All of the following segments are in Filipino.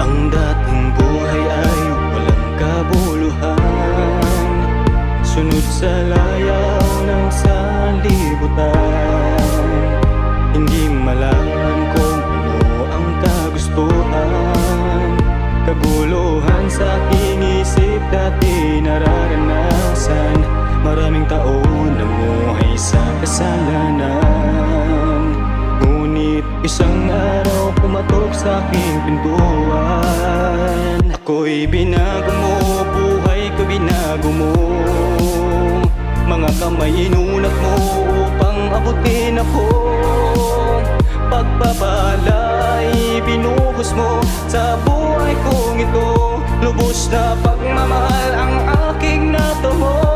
Ang dating buhay ay walang kabuluhan, sunod sa layaw ng sanlibutan. Hindi malaman kung ano ang kagustuhan, kaguluhan sa aking isip dati nararanasan. Maraming taon namuhay sa kasalanan, ngunit isang araw pumatok sa aking pintuan. Ako'y binago mo, buhay ko binago mo. Mga kamay inunat mo upang abutin ako. Pagpapala'y binuhos mo sa buhay kong ito. Lubos na pagmamahal ang aking natamo.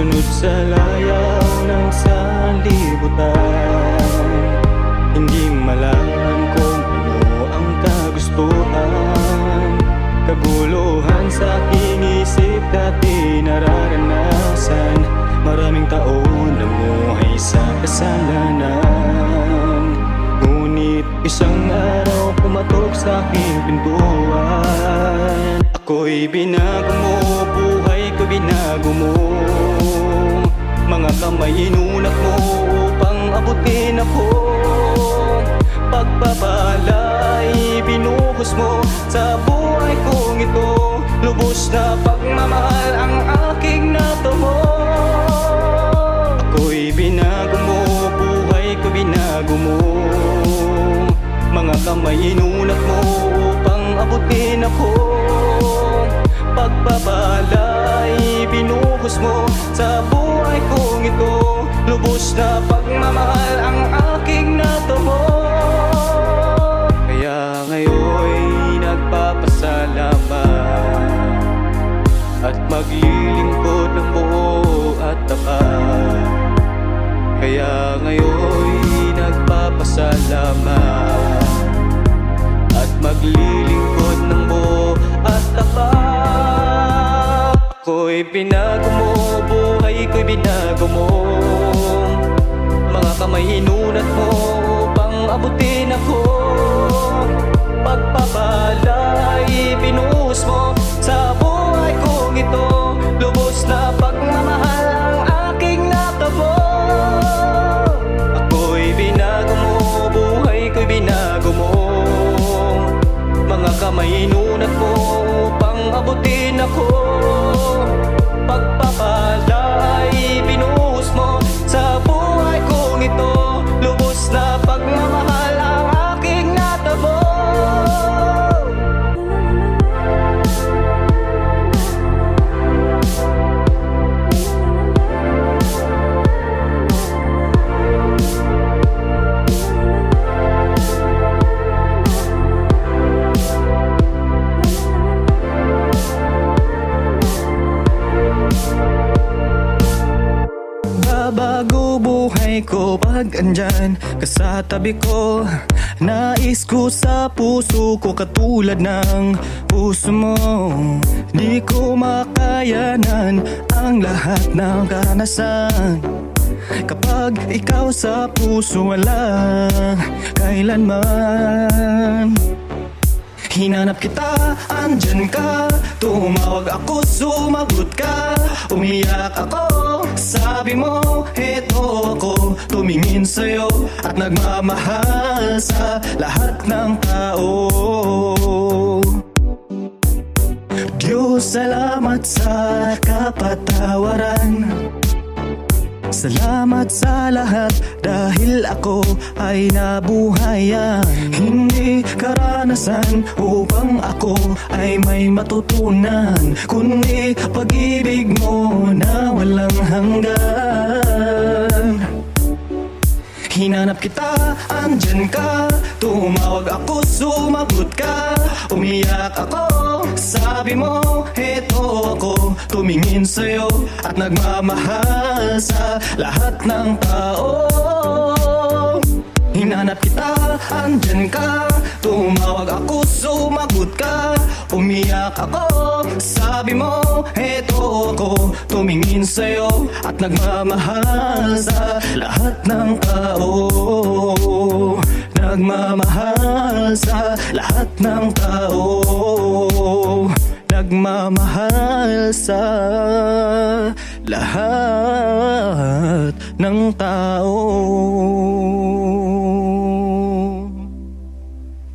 Sunod sa layaw ng sanlibutan. Hindi malaman kung ano ang kagustuhan, kaguluhan sa aking isip dati nararanasan. Maraming taon namuhay sa kasalanan, ngunit isang araw pumatok sa aking pintuan. Ako'y binago mo, buhay ko binago mo. Mga kamay inunat mo upang abutin ako. Pagpapala'y binuhos mo sa buhay kong ito. Lubos na pagmamahal ang aking natamo. Ako'y binago mo, buhay ko binago mo. Mga kamay inunat mo upang abutin ako. Pagpapala'y binuhos mo sa buhay kong ito. Lubos na pagmamahal ang aking natamo. Kaya ngayon'y nagpapasalamat at maglilingkod ng buo at tapat. Kaya ngayon'y nagpapasalamat at maglilingkod ng buo at tapat. Ako'y binago mo, buhay ko'y binago mo. Mga kamay inunat mo upang abutin ako. Pagpapala'y binuhos mo sa buhay kong ito. Lubos na pagmamahal ang aking natamo. Ako'y binago mo, buhay ko'y binago mo. Mga kamay inunat mo upang abutin ako. Pagpapala'y binuhos mo sa buhay kong ito. Lubos na pagmamahal ang aking natamo. Bago buhay ko pag andyan ka sa tabi ko. Nais ko sa puso ko katulad ng puso mo. Di ko makayanan ang lahat ng karanasan kapag ikaw sa puso wala kailanman. Hinanap kita, andyan ka. Tumawag ako, sumagot ka. Umiyak ako, sabi mo, eto ako. Tumingin sa'yo at nagmamahal sa lahat ng tao. Diyos, salamat sa kapatawaran. Salamat sa lahat dahil ako ay nabuhayan. Hindi karanasan upang ako ay may matutunan, kundi pag-ibig mo na walang hanggan. Hinanap kita, andyan ka. Tumawag ako, sumagot ka. Umiyak ako, sabi mo, heto ako. Tumingin sa'yo at nagmamahal sa lahat ng tao. Hinanap kita, andyan ka. Tumawag ako, sumagot ka. Umiyak ako, sabi mo, heto ako. Tumingin sa'yo at nagmamahal sa lahat ng tao. Nagmamahal sa lahat ng tao. Nagmamahal sa lahat ng tao.